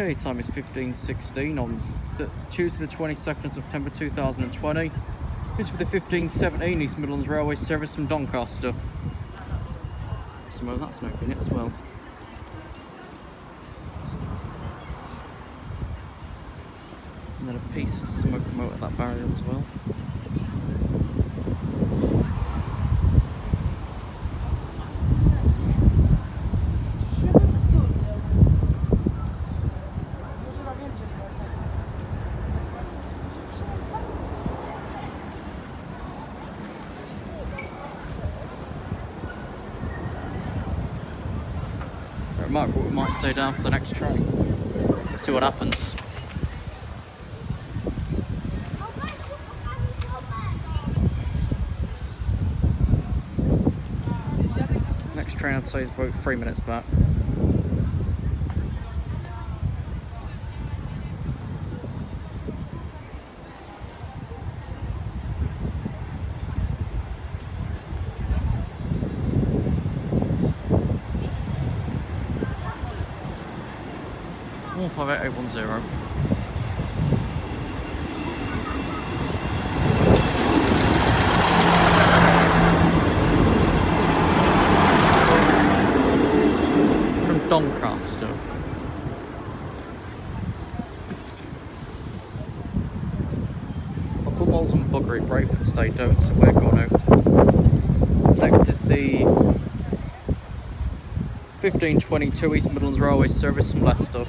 UK. Time is 15:16 on Tuesday the 22nd of September 2020. This is for the 15:17 East Midlands Railway service from Doncaster. So that's no in it as well. And then a piece of smoke remote at that barrier as well. We might stay down for the next train. Let's see what happens. Next train I'd say is about 3 minutes back. From Doncaster. Bucklemolls and Buggery, Brayford stay don't, so we're going to. Next is the 15:22 East Midlands Railway service from Leicester.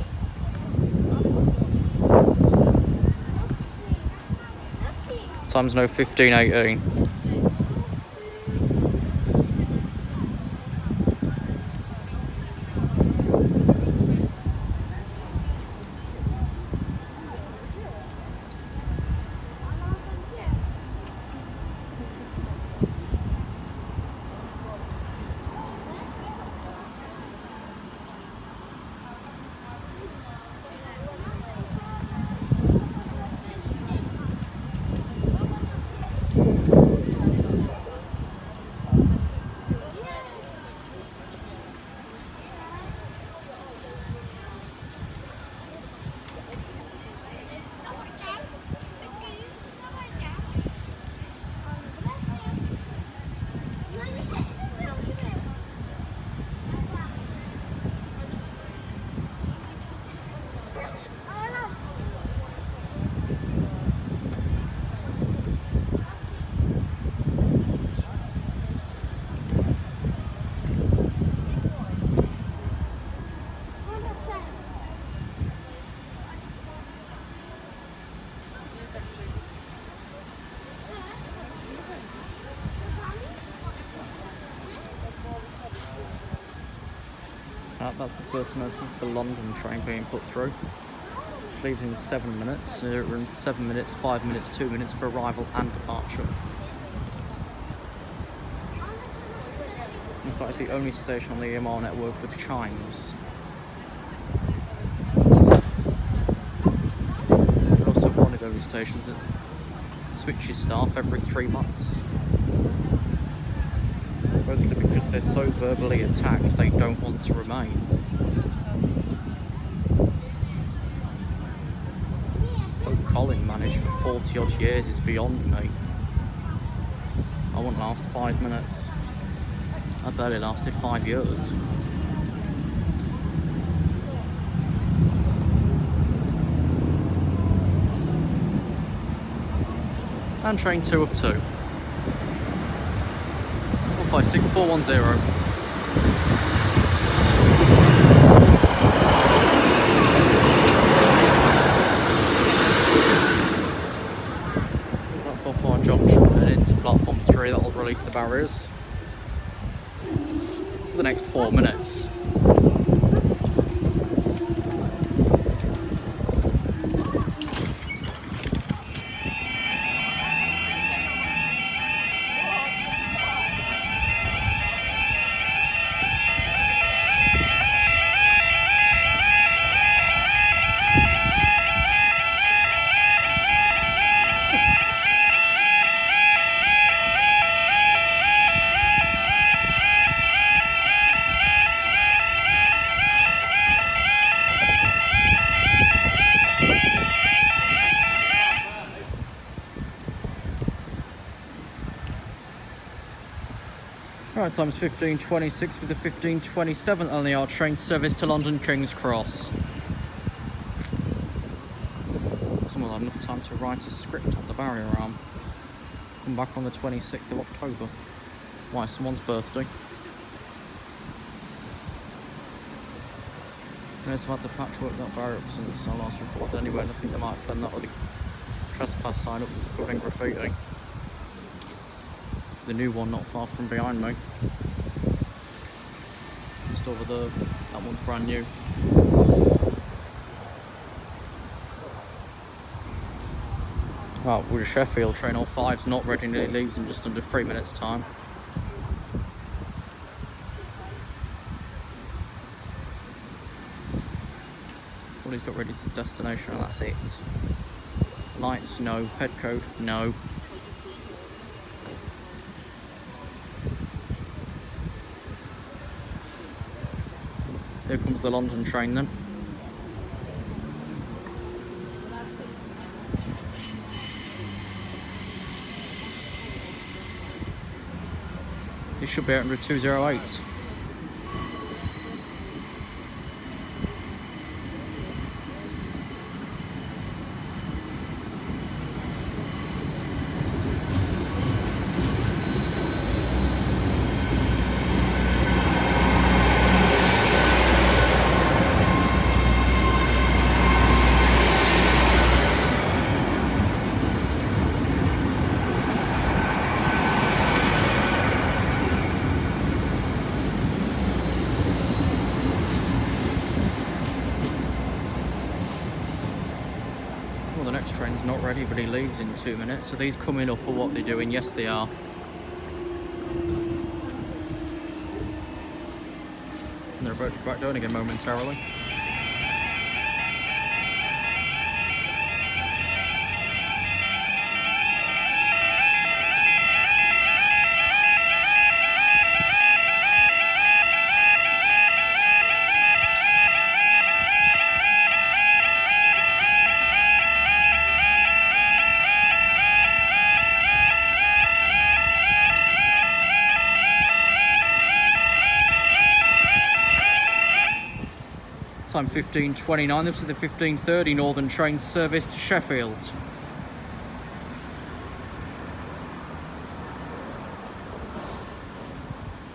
Time's now 15:18. That's the first announcement for the London train being put through. Leaving in 7 minutes. It runs 7 minutes, 5 minutes, 2 minutes for arrival and departure. In fact, the only station on the EMR network with chimes. But also one of those stations that switches staff every 3 months. Supposedly because they're so verbally attacked, they don't want to remain. What Colin managed for 40 odd years is beyond me. I wouldn't last 5 minutes. I barely lasted 5 years. And train 2 of 2. 456-410. Platform 4 junction and into platform 3, that'll release the barriers for the next 4 minutes. Right, time's 15:26 with the 15:27 LNR train service to London King's Cross. Someone had enough time to write a script on the barrier arm. Come back on the 26th of October. Why, it's someone's birthday. And it's about the patchwork that barrier up since I last reported anyway, and I think they might have done that with the trespass sign up that's covering graffiti. There's the new one not far from behind me. Just over there, that one's brand new. Right, with Sheffield train 05's not ready, and it leaves in just under 3 minutes time. All he's got ready is his destination, and that's it. Lights, no. Head code, no. Here comes the London train then. It should be out under 208. Well, the next train's not ready, but he leaves in 2 minutes. So these coming up are what they're doing. Yes, they are. And they're about to back down again momentarily. Time 15:29, this is the 15:30 Northern train service to Sheffield.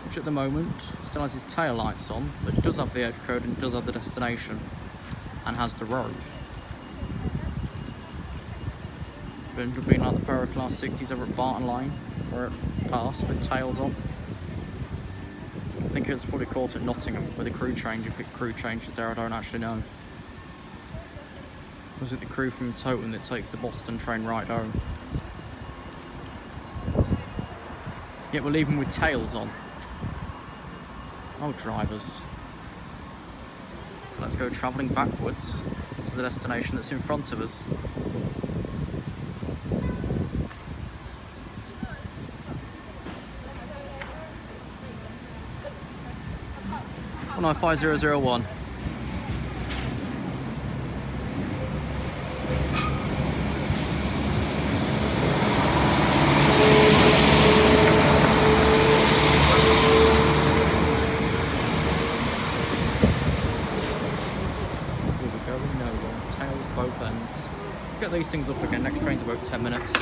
Which at the moment still has his tail lights on, but it does have the head code and does have the destination and has the road. But it ended up being like the Power Class 60s over at Barton Line, where it passed with tails on. I think it's probably caught at Nottingham with a crew change. If it crew changes there, I don't actually know. Was it the crew from Toton that takes the Boston train right home? Yet we're leaving with tails on. Oh, drivers. So let's go travelling backwards to the destination that's in front of us. 195,001. Here we go, no one. Tails both ends. Get these things up again. Next train's about 10 minutes.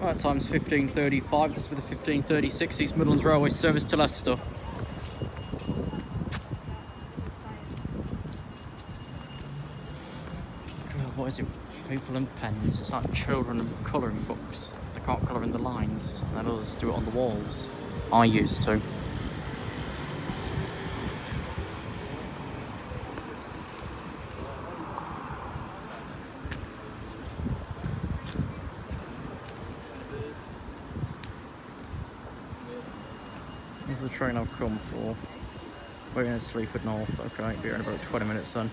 Right, time's 15:35. This is with the 15:36 East Midlands Railway service to Leicester. What is it? People and pens. It's like children and colouring books. They can't colour in the lines, and then others do it on the walls. I used to. the train I've come for. Waiting at Sleaford North. Okay, be here in about 20 minutes then.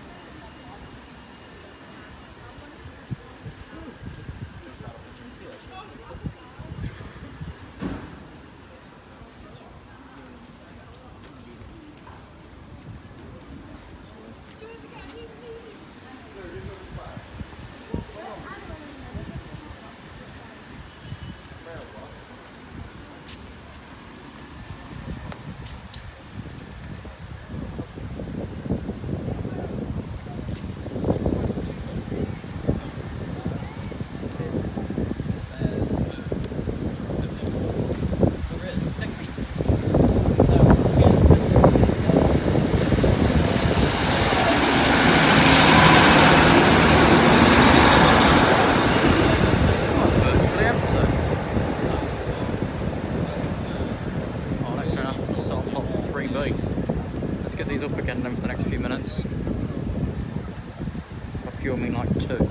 Let's get these up again then for the next few minutes. A few, I mean like 2.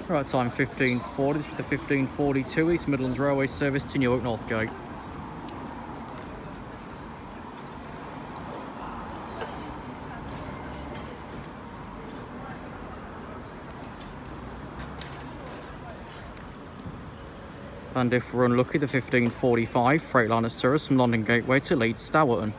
Right, time 15:40. This is the 15:42 East Midlands Railway service to Newark Northgate. And if we're unlucky, the 15:45 Freightliner service from London Gateway to Leeds Stourton.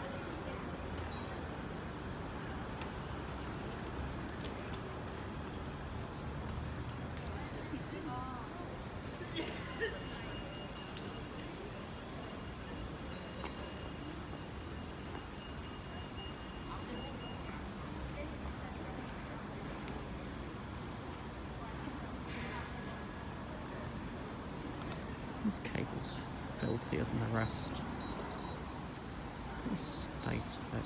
This cable's filthier than the rest. The state of it.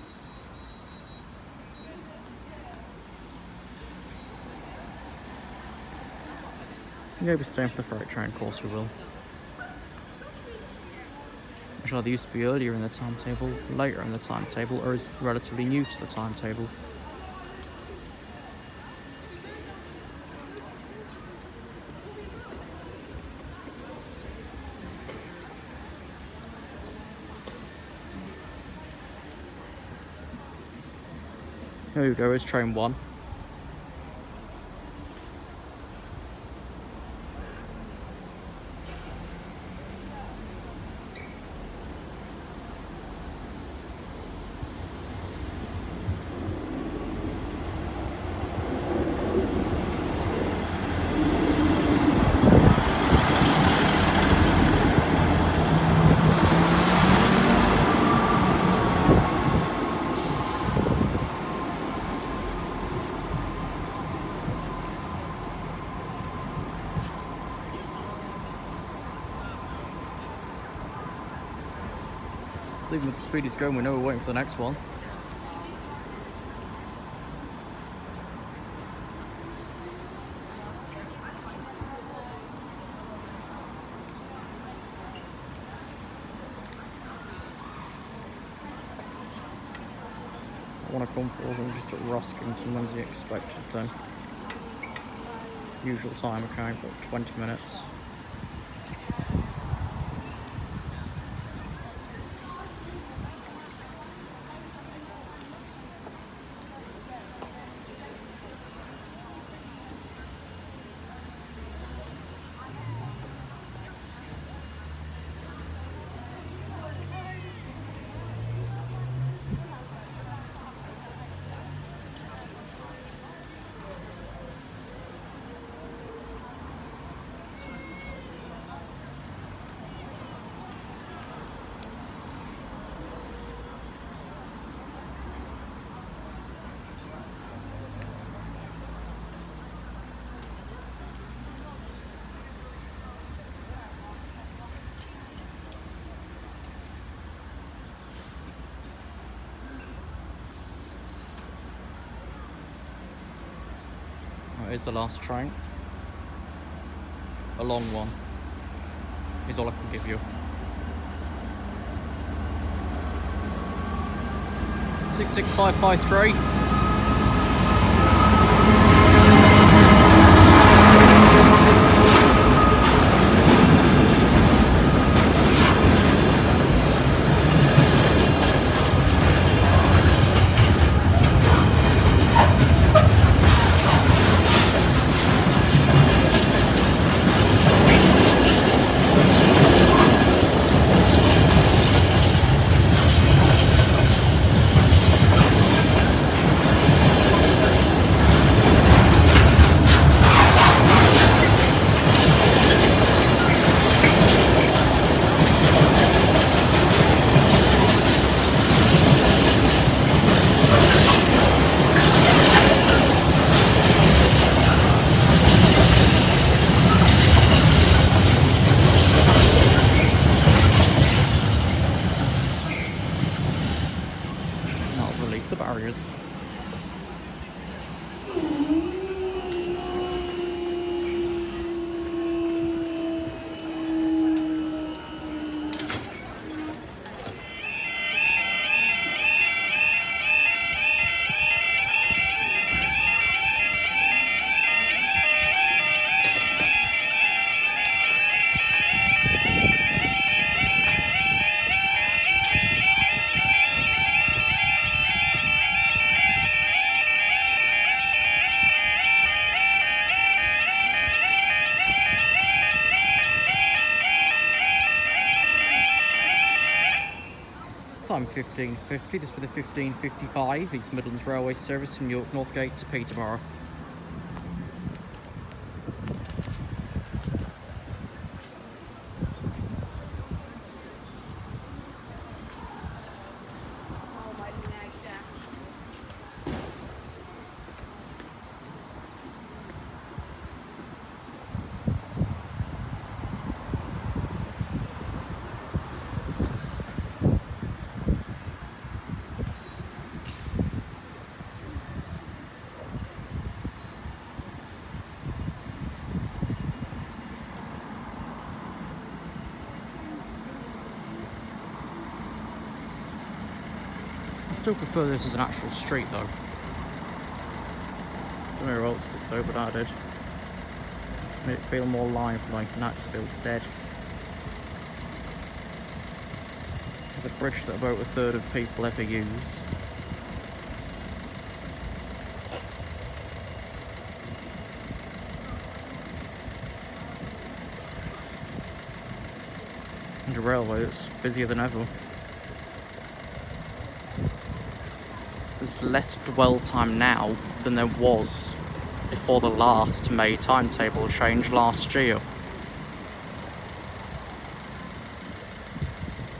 Yeah, we're staying for the freight train, of course we will. Which either used to be earlier in the timetable, later in the timetable, or is relatively new to the timetable. Here we go, is train 1. Even with the speed it's going, we know we're waiting for the next one. I want to come forward and just at Roskington. When's the expected then? Usual time, okay, about 20 minutes. That is the last train. A long one is all I can give you. 66553. The barriers. Time 15:50, this for the 15:55 East Midlands Railway service from York Northgate to Peterborough. I still prefer this as an actual street though. Don't know who else did though, but I did. Made it feel more lively, now it just feels dead. The bridge that about a third of people ever use. And a railway that's busier than ever. There's less dwell time now than there was before the last May timetable change last year.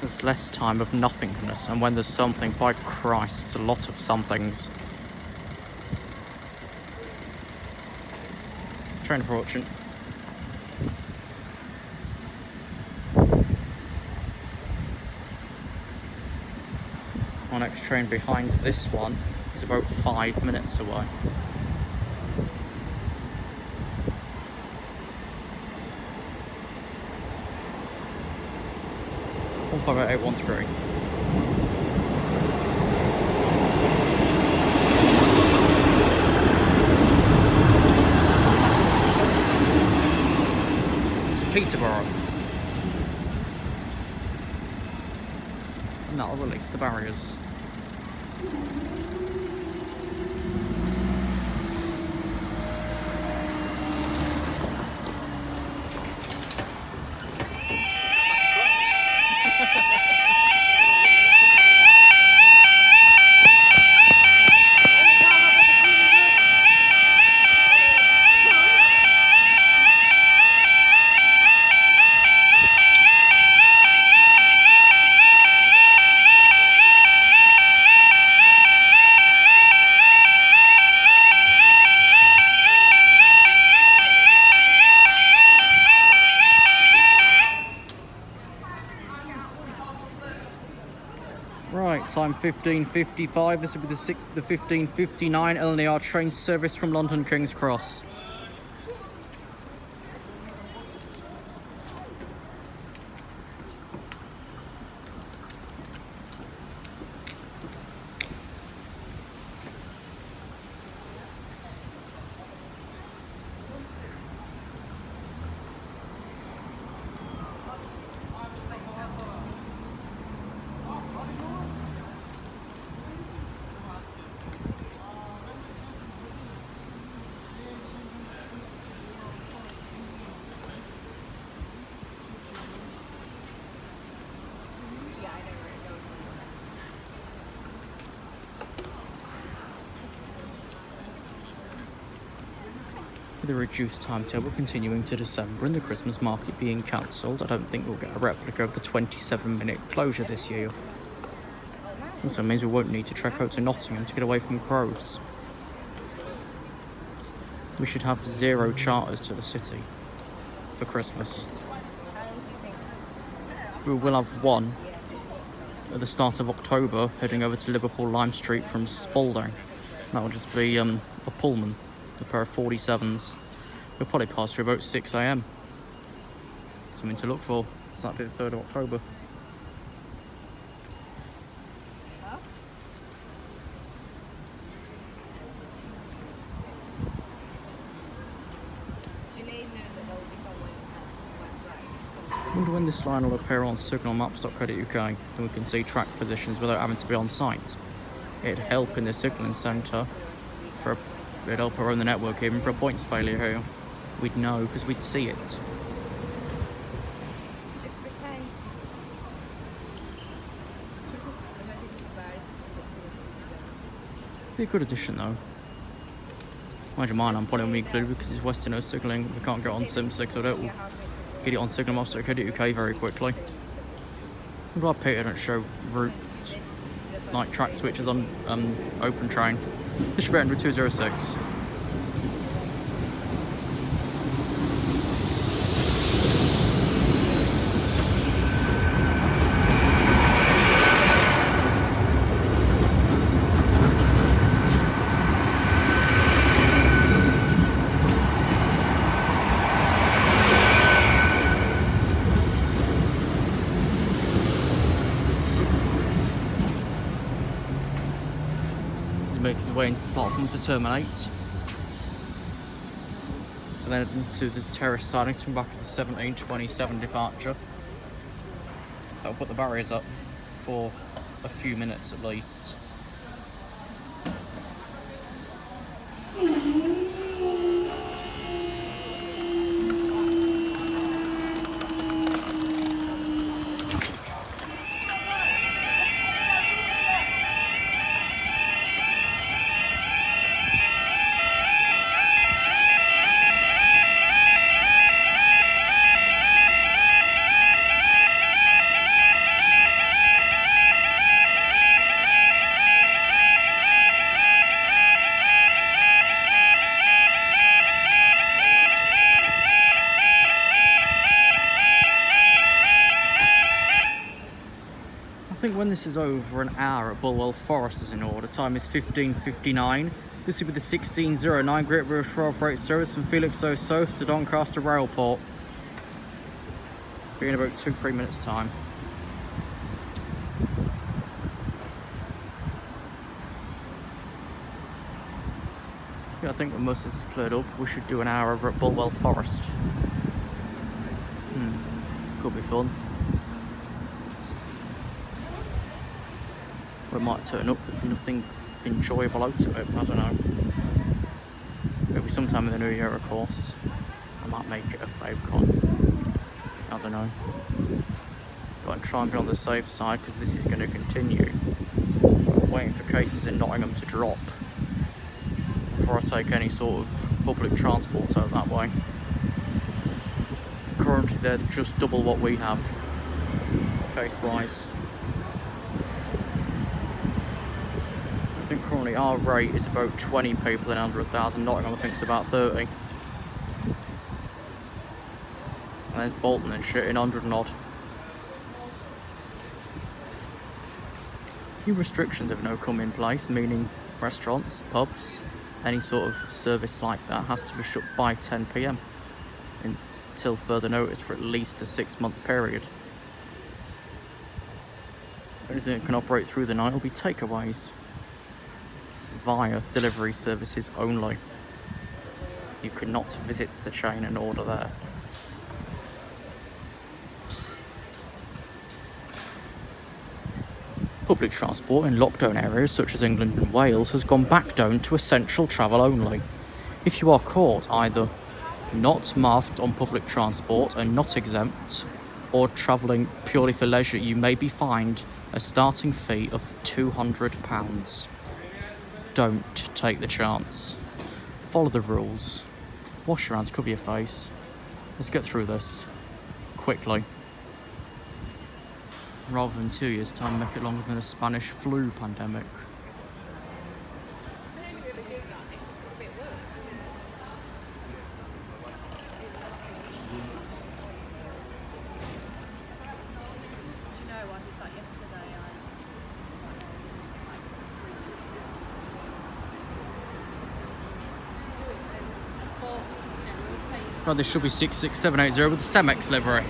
There's less time of nothingness, and when there's something, by Christ, it's a lot of somethings. Train approaching. Our next train behind this one is about 5 minutes away. One 58813. To Peterborough. And that'll release the barriers. Right, time 15:55. This will be the 15:59 LNER train service from London King's Cross. With a reduced timetable continuing to December and the Christmas market being cancelled, I don't think we'll get a replica of the 27-minute closure this year. Also means we won't need to trek out to Nottingham to get away from crows. We should have 0 charters to the city for Christmas. We will have one at the start of October heading over to Liverpool Lime Street from Spalding. That will just be a Pullman, a pair of 47s. We'll probably pass through about 6 AM. Something to look for. Saturday the 3rd of October. I wonder when this line will appear on signalmaps.co.uk, then we can see track positions without having to be on site. It'd help in the signalling centre, it'd help around the network even for a points failure here. We'd know because we'd see it. Just pretend. Be a good addition though. Imagine mine, I'm probably included because it's Western Earth signalling. We can't get on Sim6 or we'll get it on signalmaps.co.uk very quickly. I'm glad Peter don't show route like track switches on open train. This should be under 206. Makes his way into the platform to terminate, and then into the terrace siding to come back as the 17:27 departure. That'll put the barriers up for a few minutes at least. I think when this is over, an hour at Bulwell Forest is in order. Time is 15:59. This will be the 16:09 Great British Rail Freight service from Felixstowe South to Doncaster Railport. Be in about 2-3 minutes time. Yeah, I think when most of this is cleared up, we should do an hour over at Bulwell Forest. Could be fun. Or it might turn up with nothing enjoyable out of it, I don't know. Maybe sometime in the new year, of course. I might make it a FaveCon. I don't know. Got to try and be on the safe side because this is going to continue. I'm waiting for cases in Nottingham to drop before I take any sort of public transport out that way. Currently they're just double what we have, case-wise. I think currently our rate is about 20 people in under 1,000. Nottingham I think it's about 30. And there's Bolton and shit in 100 and odd. New restrictions have now come in place, meaning restaurants, pubs, any sort of service like that has to be shut by 10 PM until further notice for at least a 6-month period. Anything that can operate through the night will be takeaways via delivery services only. You could not visit the chain and order there. Public transport in lockdown areas such as England and Wales has gone back down to essential travel only. If you are caught either not masked on public transport and not exempt, or travelling purely for leisure, you may be fined a starting fee of £200. Don't take the chance. Follow the rules. Wash your hands, cover your face. Let's get through this quickly. Rather than 2 years' time, make it longer than the Spanish flu pandemic. Right, this should be 66780 with the Cemex livery.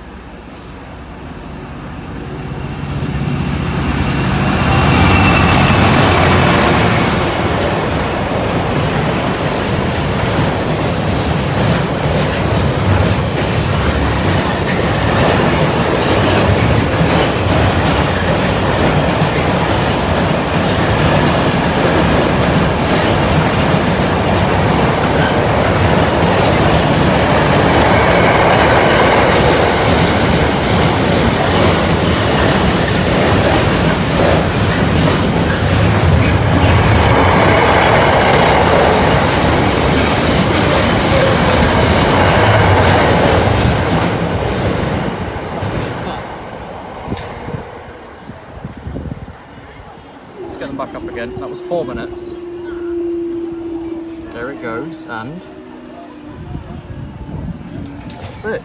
Get them back up again. That was 4 minutes. There it goes, and that's it.